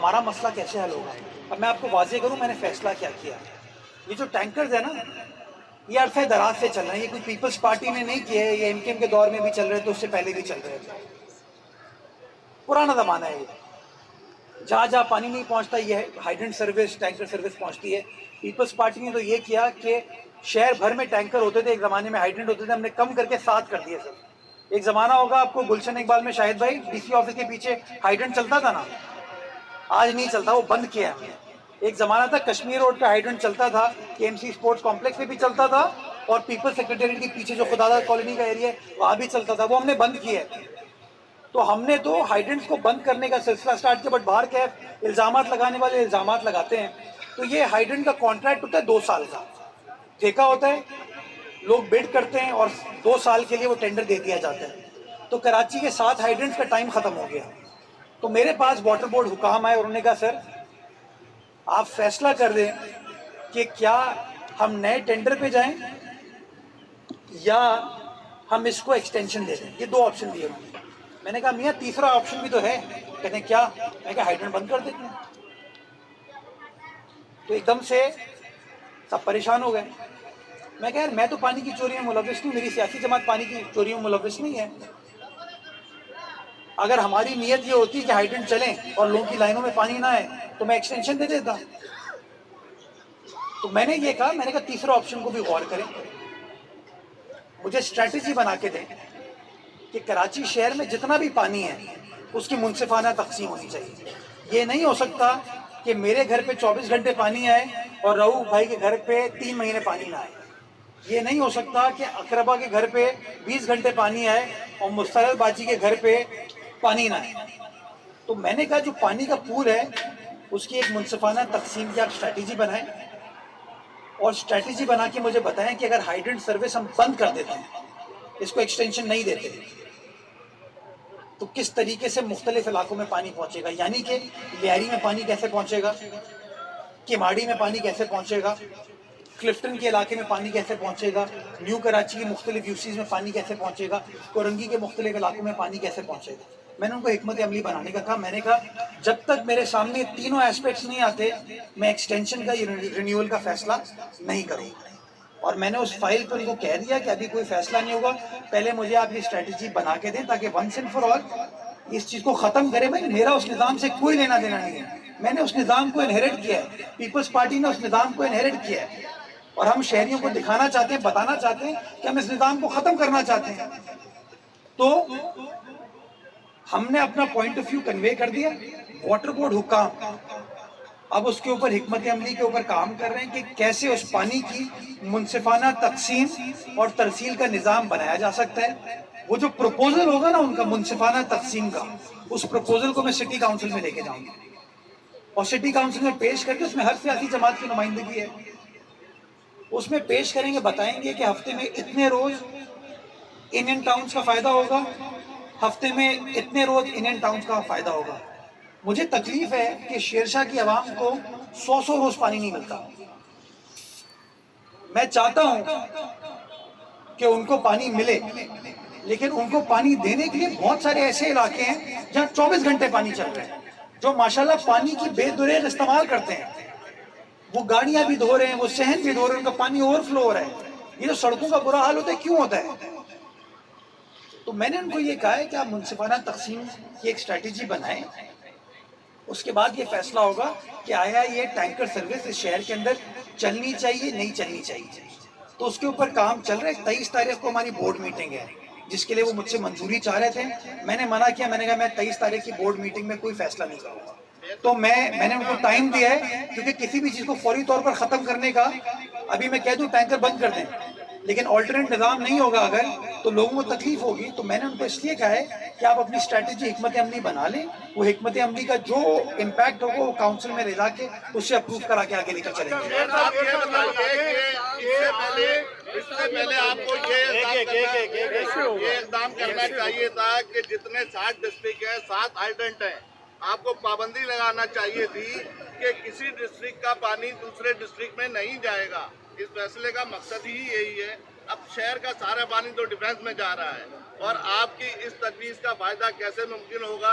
ہمارا مسئلہ کیسے حل ہوگا؟ اب میں آپ کو واضح کروں میں نے فیصلہ کیا کیا. یہ جو ٹینکرز ہے نا یہ عرصہ دراز سے چل رہے ہیں. یہ کوئی پیپلز پارٹی نے نہیں کیے, یہ ایم کیو ایم کے دور میں بھی چل رہے تھے, اس سے پہلے بھی چل رہے تھے. پرانا زمانہ ہے یہ. جہاں جہاں پانی نہیں پہنچتا یہ ہائیڈرنٹ سروس, ٹینکر سروس پہنچتی ہے. پیپلز پارٹی نے تو یہ کیا کہ شہر بھر میں ٹینکر ہوتے تھے, ایک زمانے میں ہائیڈرنٹ ہوتے تھے, ہم نے کم کر کے 7 کر دیے سر. ایک زمانہ ہوگا آپ کو گلشن اقبال میں شاہد بھائی, ڈی سی آفس کے پیچھے ہائیڈرنٹ چلتا تھا نا, آج نہیں چلتا, وہ بند کیا ہم نے. ایک زمانہ تھا کشمیر روڈ کا ہائیڈرنٹ چلتا تھا, کے ایم سی اسپورٹس کمپلیکس میں بھی چلتا تھا, اور پیپل سیکریٹریٹ کے پیچھے جو خداداد کالونی کا ایریا ہے وہاں بھی چلتا تھا, وہ ہم نے بند کیا ہے. تو ہم نے تو ہائیڈرنٹس کو بند کرنے کا سلسلہ سٹارٹ کیا, بٹ باہر کیا الزامات لگانے والے الزامات لگاتے ہیں. تو یہ ہائیڈرنٹ کا کانٹریکٹ ہوتا ہے 2 سال کا, ٹھیکہ ہوتا ہے, لوگ بڈ کرتے ہیں اور 2 سال کے لیے وہ ٹینڈر دے دیا جاتا ہے. تو کراچی کے 7 ہائیڈرنٹس کا ٹائم ختم ہو گیا. تو میرے پاس واٹر بورڈ حکام آئے اور انہوں نے کہا سر آپ فیصلہ کر دیں کہ کیا ہم نئے ٹینڈر پہ جائیں یا ہم اس کو ایکسٹینشن دے دیں. یہ 2 آپشن دیے انہوں نے. میں نے کہا میاں تیسرا آپشن بھی تو ہے. کہتے ہیں کیا؟ میں نے کہا ہائیڈرنٹ بند کر دیتے ہیں. تو ایک دم سے سب پریشان ہو گئے. میں کہا یار میں تو پانی کی چوری میں ملوث نہیں, میری سیاسی جماعت پانی کی چوری میں ملوث نہیں ہے. اگر ہماری نیت یہ ہوتی کہ ہائیڈرنٹ چلیں اور لوگوں کی لائنوں میں پانی نہ آئے تو میں ایکسٹینشن دے دیتا. تو میں نے یہ کہا, میں نے کہا تیسرا آپشن کو بھی غور کریں, مجھے اسٹریٹجی بنا کے دیں کہ کراچی شہر میں جتنا بھی پانی ہے اس کی منصفانہ تقسیم ہونی چاہیے. یہ نہیں ہو سکتا کہ میرے گھر پہ 24 گھنٹے پانی آئے اور رؤوف بھائی کے گھر پہ 3 مہینے پانی نہ آئے. یہ نہیں ہو سکتا کہ اقربا کے گھر پہ 20 گھنٹے پانی آئے اور مستقل باجی کے گھر پہ پانی نہ آئے. تو میں نے کہا جو پانی کا پول ہے اس کی ایک منصفانہ تقسیم کی آپ اسٹریٹجی بنائیں, اور اسٹریٹجی بنا کے مجھے بتائیں کہ اگر ہائیڈرنٹ سروس ہم بند کر دیتے ہیں, اس کو ایکسٹینشن نہیں دیتے, تو کس طریقے سے مختلف علاقوں میں پانی پہنچے گا. یعنی کہ لیاری میں پانی کیسے پہنچے گا, کماڑی میں پانی کیسے پہنچے گا, کلفٹن کے علاقے میں پانی کیسے پہنچے گا, نیو کراچی کی مختلف یوسیز میں پانی کیسے پہنچے گا, کورنگی کے مختلف علاقوں میں پانی کیسے پہنچے گا. میں نے ان کو حکمت عملی بنانے کا کہا. میں نے کہا جب تک میرے سامنے تینوں ایسپیکٹس نہیں آتے میں ایکسٹینشن کا رینیول کا فیصلہ نہیں کروں. اور میں نے اس فائل پہ ان کو کہہ دیا کہ ابھی کوئی فیصلہ نہیں ہوگا, پہلے مجھے آپ یہ اسٹریٹجی بنا کے دیں تاکہ ونس اینڈ فار آل اس چیز کو ختم کرے. بھائی میرا اس نظام سے کوئی لینا دینا نہیں ہے, میں نے اس نظام کو انہیرٹ کیا ہے, پیپلز پارٹی نے اس نظام کو انہیرٹ کیا ہے, اور ہم شہریوں کو دکھانا چاہتے ہیں, بتانا چاہتے ہیں کہ ہم اس نظام کو ختم کرنا چاہتے ہیں. تو ہم نے اپنا پوائنٹ آف ویو کنوے کر دیا. واٹر بورڈ حکام اب اس کے اوپر حکمت عملی کے اوپر کام کر رہے ہیں کہ کیسے اس پانی کی منصفانہ تقسیم اور ترسیل کا نظام بنایا جا سکتا ہے. وہ جو پروپوزل ہوگا نا ان کا منصفانہ تقسیم کا, اس پروپوزل کو میں سٹی کاؤنسل میں لے کے جاؤں گا, اور سٹی کاؤنسل میں پیش کر کے اس میں ہر سیاسی جماعت کی نمائندگی ہے, اس میں پیش کریں گے, بتائیں گے کہ ہفتے میں اتنے روز انڈین ٹاؤنز کا فائدہ ہوگا, ہفتے میں اتنے روز انڈین ٹاؤنز کا فائدہ ہوگا. مجھے تکلیف ہے کہ شیرشاہ کی عوام کو 100 روز پانی نہیں ملتا. میں چاہتا ہوں کہ ان کو پانی ملے, لیکن ان کو پانی دینے کے لیے بہت سارے ایسے علاقے ہیں جہاں 24 گھنٹے پانی چل رہے ہیں, جو ماشاءاللہ پانی کی بے دریغ استعمال کرتے ہیں. وہ گاڑیاں بھی دھو رہے ہیں, وہ صحن بھی دھو رہے ہیں, ان کا پانی اوور فلو ہو رہا ہے. یہ جو سڑکوں کا برا حال ہوتا ہے کیوں ہوتا ہے؟ تو میں نے ان کو یہ کہا ہے کہ آپ منصفانہ تقسیم کی ایک اسٹریٹجی بنائیں, اس کے بعد یہ فیصلہ ہوگا کہ آیا یہ ٹینکر سروس اس شہر کے اندر چلنی چاہیے نہیں چلنی چاہیے. تو اس کے اوپر کام چل رہا ہے. 23 تاریخ کو ہماری بورڈ میٹنگ ہے جس کے لیے وہ مجھ سے منظوری چاہ رہے تھے. میں نے منع کیا, میں نے کہا میں 23 تاریخ کی بورڈ میٹنگ میں کوئی فیصلہ نہیں کروں گا. تو میں نے ان کو ٹائم دیا ہے, کیونکہ کسی بھی چیز کو فوری طور پر ختم کرنے کا, ابھی میں کہہ دوں ٹینکر بند کر دیں لیکن آلٹرنیٹ نظام نہیں ہوگا اگر, تو لوگوں کو تکلیف ہوگی. تو میں نے ان کو اس لیے کہا ہے کہ آپ اپنی اسٹریٹجی حکمت عملی بنا لیں, وہ حکمت عملی کا جو امپیکٹ ہوگا وہ کاؤنسل میں لے جا کے اس سے اپروو کرا کے آگے لے کر چلیں گے. اس سے پہلے آپ کو یہ اقدام کرنا چاہیے تھا کہ جتنے 7 ڈسٹرکٹ ہیں 7 ہائیڈرنٹ ہیں, آپ کو پابندی لگانا چاہیے تھی کہ کسی ڈسٹرکٹ کا پانی دوسرے ڈسٹرکٹ میں نہیں جائے گا. اس فیصلے کا مقصد ہی یہی ہے. اب شہر کا سارا پانی تو ڈیفنس میں جا رہا ہے, اور آپ کی اس تجویز کا فائدہ کیسے ممکن ہوگا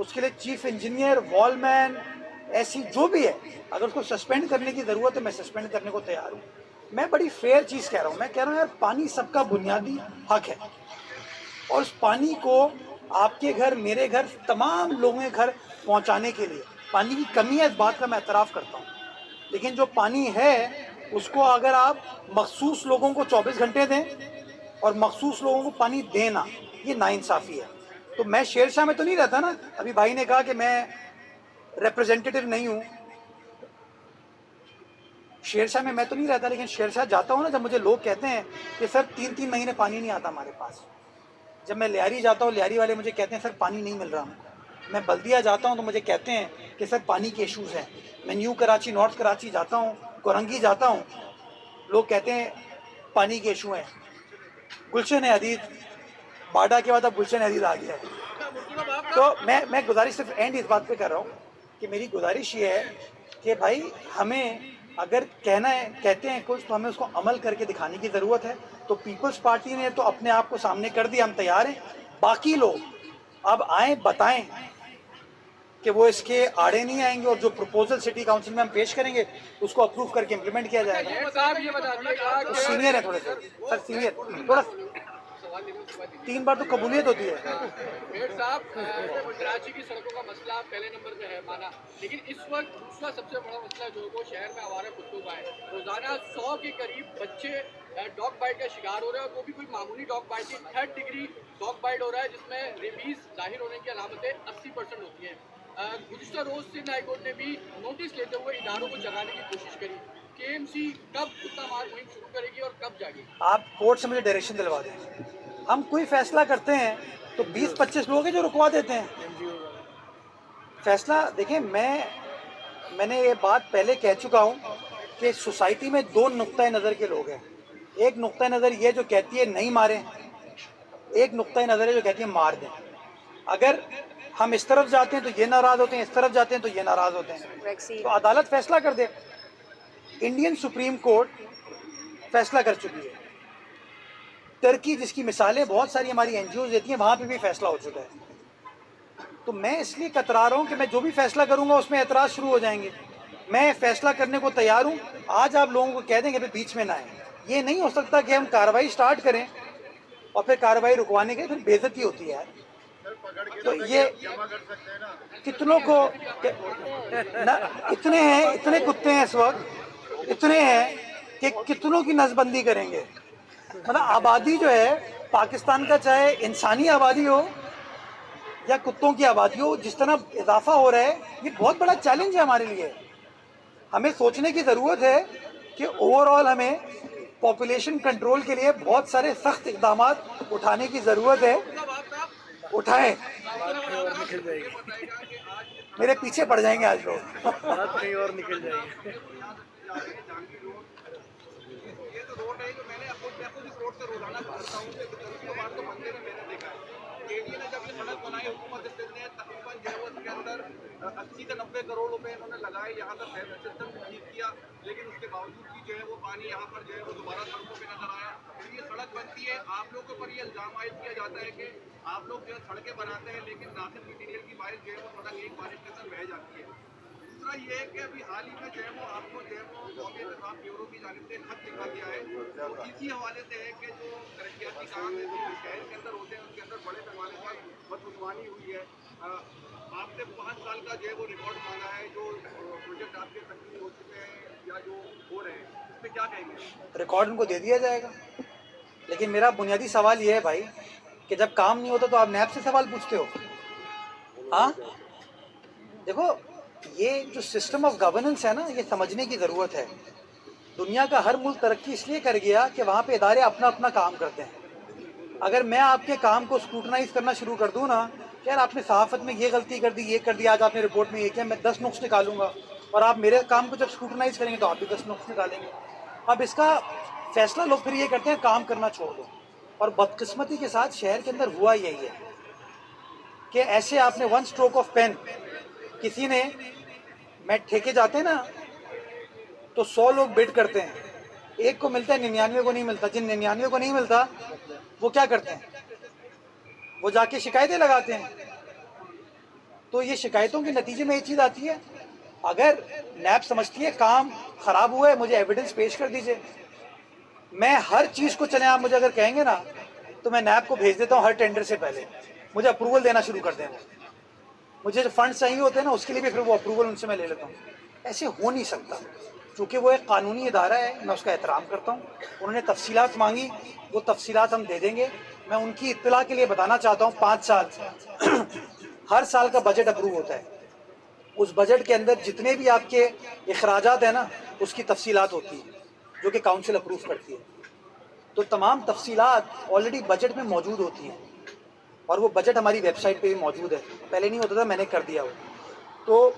اس کے لیے چیف انجینئر، وال مین، ایسی جو بھی ہے، اگر اس کو سسپینڈ کرنے کی ضرورت ہے میں سسپینڈ کرنے کو تیار ہوں. میں بڑی فیئر چیز کہہ رہا ہوں، میں کہہ رہا ہوں یار پانی سب کا بنیادی حق ہے، اور اس پانی کو آپ کے گھر، میرے گھر، تمام لوگوں کے گھر پہنچانے کے لیے پانی کی کمی ہے، اس بات کا میں اعتراف کرتا ہوں. لیکن جو پانی ہے اس کو اگر آپ مخصوص لوگوں کو 24 گھنٹے دیں اور مخصوص لوگوں کو پانی دینا، یہ ناانصافی ہے. تو میں شیر شاہ میں تو نہیں رہتا نا. ابھی بھائی نے کہا کہ میں ریپرزینٹیٹیو نہیں ہوں، شیر شاہ میں تو نہیں رہتا، لیکن شیر شاہ جاتا ہوں نا، جب مجھے لوگ کہتے ہیں کہ سر 3 مہینے پانی نہیں آتا ہمارے پاس. جب میں لیاری جاتا ہوں، لیاری والے مجھے کہتے ہیں سر پانی نہیں مل رہا ہم کو. میں بلدیہ جاتا ہوں تو مجھے کہتے ہیں کہ سر پانی کے ایشوز ہیں. میں نیو کراچی، نارتھ کراچی جاتا ہوں، کورنگی جاتا ہوں، لوگ کہتے ہیں پانی کے ایشو ہیں. گلشن حدید، باڈا کے بعد اب گلشن حدید آ گیا ہے. تو میں گزارش صرف اینڈ اس بات پہ کر رہا ہوں کہ میری گزارش یہ ہے کہ بھائی ہمیں اگر کہتے ہیں کچھ تو ہمیں اس کو عمل کر کے دکھانے کی ضرورت ہے. تو پیپلز پارٹی نے تو اپنے آپ کو سامنے کر دیا، ہم تیار ہیں. باقی لوگ اب آئیں، بتائیں کہ وہ اس کے آڑے نہیں آئیں گے، اور جو پروپوزل سٹی کاؤنسل میں ہم پیش کریں گے اس کو اپروو کر کے امپلیمنٹ کیا جائے گا. سینئر ہے تھوڑے سے سر، سینئر تھوڑا 3 بار تو قبولیت ہوتی ہے. میئر صاحب، کراچی کی سڑکوں کا مسئلہ پہلے نمبر پہ ہے مانا، لیکن اس وقت دوسرا سب سے بڑا مسئلہ جو ہے وہ شہر میں آوارہ کتوں کا ہے. روزانہ 100 کے قریب بچے ڈاگ بائٹ کا شکار ہو رہے ہیں، اور وہ بھی کوئی معمولی ڈاگ بائٹ نہیں، 3rd ڈگری ڈاگ بائٹ ہو رہا ہے، جس میں ریبیز ظاہر ہونے کی علامتیں 80% ہوتی ہیں. گزشتہ روز سندھ ہائی کورٹ نے بھی نوٹس لیتے ہوئے اداروں کو جگانے کی کوشش کری. KMC کب کتا مار مہم شروع کرے گی اور کب جائے گی؟ آپ کورٹ سے مجھے ڈائریکشن دلوا دیں. ہم کوئی فیصلہ کرتے ہیں تو 20-25 لوگ ہیں جو رکوا دیتے ہیں فیصلہ. دیکھیں میں نے یہ بات پہلے کہہ چکا ہوں کہ سوسائٹی میں 2 نقطۂ نظر کے لوگ ہیں. ایک نقطۂ نظر یہ جو کہتی ہے نہیں ماریں، ایک نقطۂ نظر ہے جو کہتی ہے مار دیں. اگر ہم اس طرف جاتے ہیں تو یہ ناراض ہوتے ہیں، اس طرف جاتے ہیں تو یہ ناراض ہوتے ہیں. تو عدالت فیصلہ کر دے. انڈین سپریم کورٹ فیصلہ کر چکی ہے. ترکی جس کی مثالیں بہت ساری ہماری NGOز دیتی ہیں، وہاں پہ بھی فیصلہ ہو چکا ہے. تو میں اس لیے کترا رہا ہوں کہ میں جو بھی فیصلہ کروں گا اس میں اعتراض شروع ہو جائیں گے. میں فیصلہ کرنے کو تیار ہوں. آج آپ لوگوں کو کہہ دیں کہ بیچ میں نہ آئیں. یہ نہیں ہو سکتا کہ ہم کارروائی سٹارٹ کریں اور پھر کارروائی رکوانے کے پھر بے عزتی ہوتی ہے. تو یہ کتنوں کو اتنے کتے ہیں اس وقت، اتنے ہیں کہ کتنوں کی نظر بندی کریں گے. مطلب آبادی جو ہے پاکستان کا، چاہے انسانی آبادی ہو یا کتوں کی آبادی ہو، جس طرح اضافہ ہو رہا ہے یہ بہت بڑا چیلنج ہے ہمارے لیے. ہمیں سوچنے کی ضرورت ہے کہ اوور آل ہمیں پاپولیشن کنٹرول کے لیے بہت سارے سخت اقدامات اٹھانے کی ضرورت ہے. اٹھائیں. میرے پیچھے پڑ جائیں گے آج لوگ. اور نکل جائیں گے. یہ جو روڈ ہے، جو میں نے اپوزٹ روڈ سے روزانہ گزرتا ہوں، کبھی بار تو بندے میں نے دیکھا ہے. KDA نے جب یہ سڑک بنائی، حکومت نے تقریباً جو ہے اس کے اندر 80 سے 90 کروڑ روپے انہوں نے لگائے. یہاں کا سسٹم ٹھیک کیا، لیکن اس کے باوجود بھی جو ہے وہ پانی یہاں پر جو ہے وہ دوبارہ سڑکوں پہ نظر آیا. پھر یہ سڑک بنتی ہے، آپ لوگوں پر یہ الزام عائد کیا جاتا ہے کہ آپ لوگ جو ہے سڑکیں بناتے ہیں لیکن داخل مٹیریل کی بارش جو ہے وہ سڑک ایک بارش کے اندر بہہ جاتی ہے. دوسرا یہ ہے کہ ابھی حال ہی میں جو ہے وہ آپ کو جو ہے وہ قومی انتظام بیورو کی جانب سے خط لکھا گیا ہے، تو اسی حوالے سے ہے کہ جو ترقیاتی کام ہے جو شہر کے اندر ہوتے ہیں اس کے اندر بڑے پیمانے پر بدعنوانی ہوئی ہے. آپ سے 5 سال کا جو ہے وہ ریکارڈ مانگا ہے، جو پروجیکٹ آپ کے تکمیل ہو چکے ہیں یا جو ہو رہے ہیں، اس پہ کیا کہیں گے؟ ریکارڈ ان کو دے دیا جائے گا. لیکن میرا بنیادی سوال یہ ہے بھائی کہ جب کام نہیں ہوتا تو آپ نیب سے سوال پوچھتے ہو. ہاں دیکھو، یہ جو سسٹم آف گورننس ہے نا، یہ سمجھنے کی ضرورت ہے. دنیا کا ہر ملک ترقی اس لیے کر گیا کہ وہاں پہ ادارے اپنا اپنا کام کرتے ہیں. اگر میں آپ کے کام کو اسکروٹنائز کرنا شروع کر دوں نا، یار آپ نے صحافت میں یہ غلطی کر دی، یہ کر دی، آج آپ نے رپورٹ میں یہ کیا، میں 10 نقص نکالوں گا، اور آپ میرے کام کو جب اسکروٹنائز کریں گے تو آپ بھی 10 نقص نکالیں گے. اب اس کا فیصلہ لوگ پھر یہ کرتے ہیں کام کرنا چھوڑ دو. اور بدقسمتی کے ساتھ شہر کے اندر ہوا یہی ہے کہ ایسے آپ نے 1 اسٹروک آف پین، کسی نے، میں ٹھیکے جاتے ہیں نا تو 100 لوگ بڈ کرتے ہیں، ایک کو ملتا ہے، 99 کو نہیں ملتا. جن 99 کو نہیں ملتا وہ کیا کرتے ہیں؟ وہ جا کے شکایتیں لگاتے ہیں. تو یہ شکایتوں کے نتیجے میں یہ چیز آتی ہے. اگر نیب سمجھتی ہے کام خراب ہوا ہے مجھے ایویڈنس پیش کر دیجئے. میں ہر چیز کو چلیں آپ مجھے اگر کہیں گے نا تو میں نیب کو بھیج دیتا ہوں ہر ٹینڈر سے پہلے. مجھے اپروول دینا شروع کر دیں. مجھے جو فنڈ چاہیے ہوتے ہیں نا اس کے لیے بھی پھر وہ اپروول ان سے میں لے لیتا ہوں. ایسے ہو نہیں سکتا. چونکہ وہ ایک قانونی ادارہ ہے میں اس کا احترام کرتا ہوں. انہوں نے تفصیلات مانگی وہ تفصیلات ہم دے دیں گے. میں ان کی اطلاع کے لیے بتانا چاہتا ہوں 5 سال ہر سال کا بجٹ اپروو ہوتا ہے. اس بجٹ کے اندر جتنے بھی آپ کے اخراجات ہیں نا اس کی تفصیلات ہوتی ہیں جو کہ کاؤنسل اپروو کرتی ہے. تو تمام تفصیلات آلریڈی بجٹ میں موجود ہوتی ہیں اور وہ بجٹ ہماری ویب سائٹ پہ بھی موجود ہے. پہلے نہیں ہوتا تھا میں نے کر دیا وہ. تو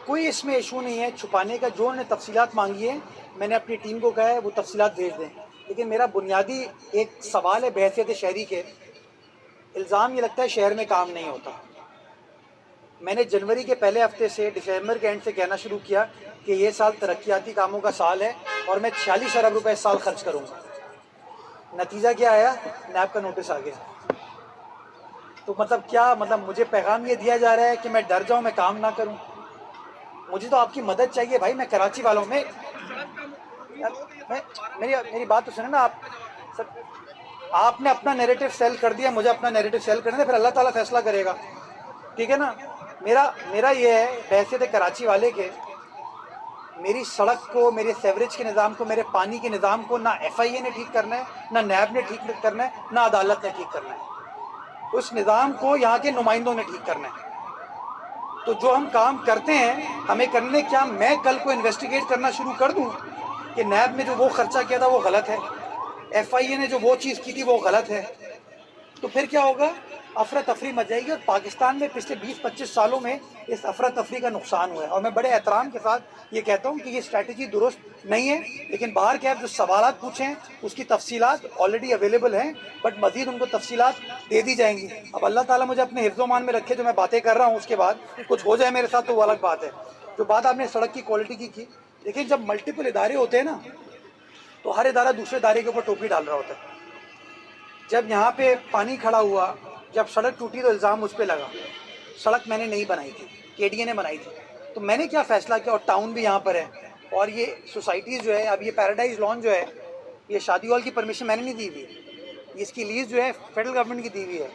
کوئی اس میں ایشو نہیں ہے چھپانے کا. جو انہوں نے تفصیلات مانگی ہے میں نے اپنی ٹیم کو کہا ہے وہ تفصیلات بھیج دیں. لیکن میرا بنیادی ایک سوال ہے بحیثیت شہری کے. الزام یہ لگتا ہے شہر میں کام نہیں ہوتا. میں نے جنوری کے پہلے ہفتے سے دسمبر کے اینڈ سے کہنا شروع کیا کہ یہ سال ترقیاتی کاموں کا سال ہے اور میں 46 ارب روپے اس سال خرچ کروں گا. نتیجہ کیا آیا؟ نیب کا نوٹس آ گیا. تو مطلب کیا مطلب مجھے پیغام یہ دیا جا رہا ہے کہ میں ڈر جاؤں میں کام نہ کروں؟ مجھے تو آپ کی مدد چاہیے بھائی. میں کراچی والوں میں میری بات تو سنیں نا آپ. سر آپ نے اپنا نیریٹو سیل کر دیا مجھے اپنا نیریٹو سیل کرنے دیں پھر اللہ تعالیٰ فیصلہ کرے گا. ٹھیک ہے نا. میرا یہ ہے بحیثیت کراچی والے کے میری سڑک کو میرے سیوریج کے نظام کو میرے پانی کے نظام کو نہ ایف آئی اے نے ٹھیک کرنا ہے نہ نیب نے ٹھیک کرنا ہے نہ عدالت نے ٹھیک کرنا ہے. اس نظام کو یہاں کے نمائندوں نے ٹھیک کرنا ہے. تو جو ہم کام کرتے ہیں ہمیں کرنے کیا میں کل کو انویسٹیگیٹ کرنا شروع کر دوں کہ نیب میں جو وہ خرچہ کیا تھا وہ غلط ہے ایف آئی اے نے جو وہ چیز کی تھی وہ غلط ہے تو پھر کیا ہوگا؟ افراتفری مچ جائے گی. اور پاکستان میں پچھلے 20-25 سالوں میں اس افراتفری کا نقصان ہوا ہے. اور میں بڑے احترام کے ساتھ یہ کہتا ہوں کہ یہ اسٹریٹجی درست نہیں ہے. لیکن باہر کے آپ جو سوالات پوچھیں اس کی تفصیلات آلریڈی اویلیبل ہیں بٹ مزید ان کو تفصیلات دے دی جائیں گی. اب اللہ تعالیٰ مجھے اپنے حفظ و مان میں رکھے جو میں باتیں کر رہا ہوں اس کے بعد کچھ ہو جائے میرے ساتھ تو وہ الگ بات ہے. جو بات آپ نے سڑک کی کوالٹی کی لیکن جب ملٹیپل ادارے ہوتے ہیں نا تو ہر ادارہ دوسرے ادارے کے اوپر ٹوپی ڈال رہا ہوتا ہے. جب یہاں پہ پانی کھڑا ہوا جب سڑک ٹوٹی تو الزام مجھ پہ لگا. سڑک میں نے نہیں بنائی تھی کے ڈی اے نے بنائی تھی. تو میں نے کیا فیصلہ کیا اور ٹاؤن بھی یہاں پر ہے اور یہ سوسائٹیز جو ہے اب یہ پیراڈائز لان جو ہے یہ شادی ہال کی پرمیشن میں نے نہیں دی ہوئی. اس کی لیز جو ہے فیڈرل گورنمنٹ کی دی ہوئی ہے.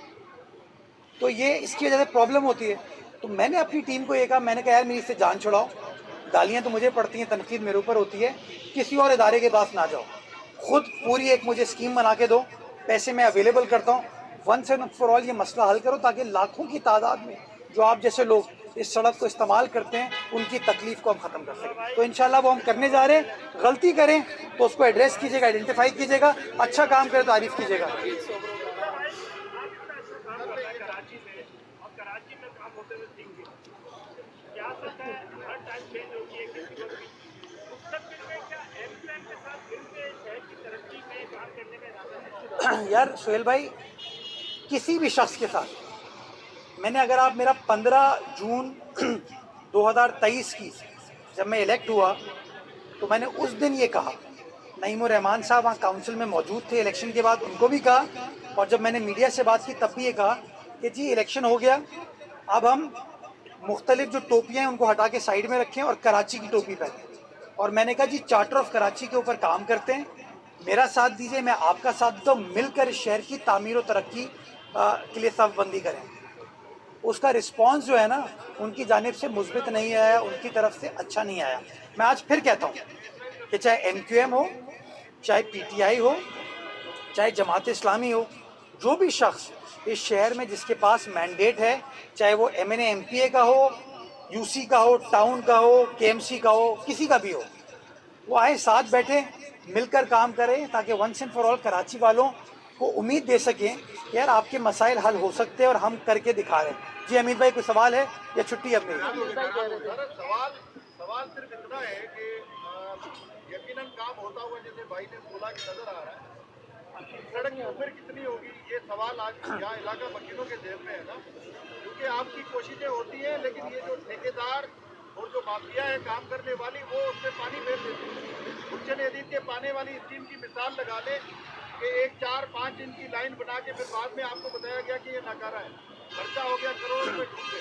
تو یہ اس کی وجہ سے پرابلم ہوتی ہے. تو میں نے اپنی ٹیم کو یہ کہا میں نے کہا یار میری اس سے جان چھڑاؤ. گالیاں تو مجھے پڑتی ہیں تنقید میرے اوپر ہوتی ہے. کسی اور ادارے کے پاس نہ جاؤ. خود پوری ایک مجھے اسکیم بنا کے دو. پیسے میں اویلیبل کرتا ہوں. ونس اینڈ فار آل یہ مسئلہ حل کرو تاکہ لاکھوں کی تعداد میں جو آپ جیسے لوگ اس سڑک کو استعمال کرتے ہیں ان کی تکلیف کو ہم ختم کر سکیں. تو انشاءاللہ وہ ہم کرنے جا رہے ہیں. غلطی کریں تو اس کو ایڈریس کیجیے گا آئیڈینٹیفائی کیجیے گا. اچھا کام کرے تعریف کیجیے گا. کراچی میں کام ہوتے ہوئے دیکھ گئے سیاست ہے ہر ٹائم چینج ہوتی ہے کسی کو بھی اس سب میں کیا ایم کیو ایم کے ساتھ مل کے شہر کی ترقی میں کام کرنے کا ارادہ ہے؟ یار سہیل بھائی کسی بھی شخص کے ساتھ میں نے اگر آپ میرا 15 جون 2023 کی جب میں الیکٹ ہوا تو میں نے اس دن یہ کہا. نعیم الرحمان صاحب وہاں کاؤنسل میں موجود تھے الیکشن کے بعد ان کو بھی کہا اور جب میں نے میڈیا سے بات کی تب بھی یہ کہا کہ جی الیکشن ہو گیا اب ہم مختلف جو ٹوپیاں ہیں ان کو ہٹا کے سائیڈ میں رکھیں اور کراچی کی ٹوپی پہنیں. اور میں نے کہا جی چارٹر آف کراچی کے اوپر کام کرتے ہیں. میرا ساتھ دیجیے میں آپ کا ساتھ دیتا ہوں. مل کر اس شہر کی تعمیر و ترقی کے لیے صف بندی کریں. اس کا رسپانس جو ہے نا ان کی جانب سے مثبت نہیں آیا ان کی طرف سے اچھا نہیں آیا. میں آج پھر کہتا ہوں کہ چاہے ایم کیو ایم ہو چاہے پی ٹی آئی ہو چاہے جماعت اسلامی ہو جو بھی شخص اس شہر میں جس کے پاس مینڈیٹ ہے چاہے وہ M N A M P A کا ہو یو سی کا ہو ٹاؤن کا ہو کے ایم سی کا ہو کسی کا بھی ہو وہ آئے ساتھ بیٹھے مل کر کام کریں تاکہ once and for all Karachi والوں کو امید دے سکیں کہ یار آپ کے مسائل حل ہو سکتے ہیں اور ہم کر کے دکھا رہے ہیں. جی امید بھائی کوئی سوال ہے یا چھٹی اب میری؟ سوال صرف اتنا ہے کہ یقیناً کام ہوتا ہوا جیسے بھائی نے بولا کہ نظر آ رہا ہے. سڑک کی عمر کتنی ہوگی یہ سوال آج یہاں علاقہ وکیلوں کے ذہن میں ہے نا کیونکہ آپ کی کوششیں ہوتی ہیں لیکن یہ جو ٹھیکیدار اور جو مافیا ہے کام کرنے والی وہ اس میں پانی پھیر دیتی ہے. اچھ ندی کے پانے والی اسکیم کی مثال لگا لیں کہ ایک 4-5 انچ کی لائن بنا کے پھر بعد میں آپ کو بتایا گیا کہ یہ ناکارہ ہے. خرچہ ہو گیا کروڑ روپے ڈوب گئے.